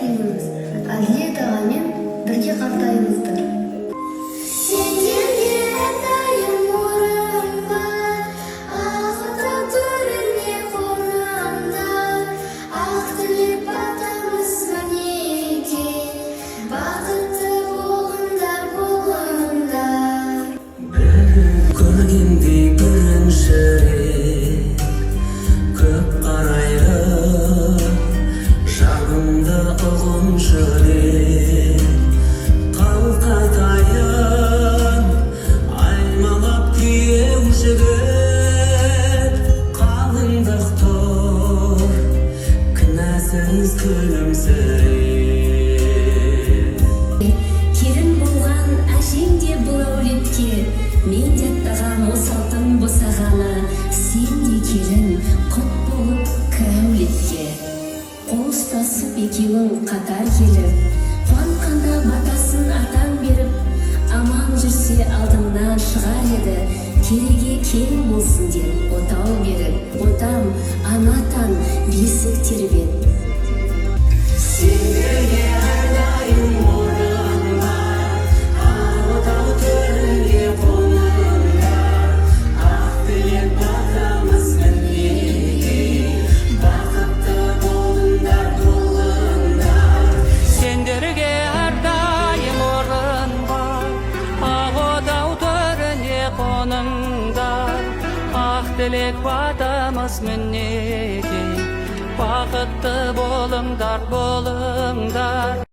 қимаймыз. Әділет ағамен бірге қартаймыздар. Сендерге әрдайым орын бар, ақ төріне қонғандар, ақ тілек батамыз мінеки, бақытты болыңдар, болыңдар. Көргендей бірінші рет көп қарайды, жанымды ұғыншы рет қалқатайын, аймалап күйеу жігіт қалыңдық тұр, кінәсіз күлімсіреп. Келін болған әжең де бұл әулетке, мен де аттаған осалтың босағаны, сен де келін құт болып кір әулетке. Қол ұстасып екеуің қатар келіп, қуанғанда батасын атаң беріп, аман жүрсе алдыңнан шығар еді, кереге келін болсын деп отау беріп, отам анатан бесік тербет. Сендерге әрдайым орын бар, ақ отау төріне қоныңдар, ақ тілек батамыз мінеки, бақытты болыңдар, болыңдар. Сендерге әрдайым орын бар, ақ отау төріне қоныңдар, ақ тілек батамыз мінеки, бақытты болыңдар, болыңдар.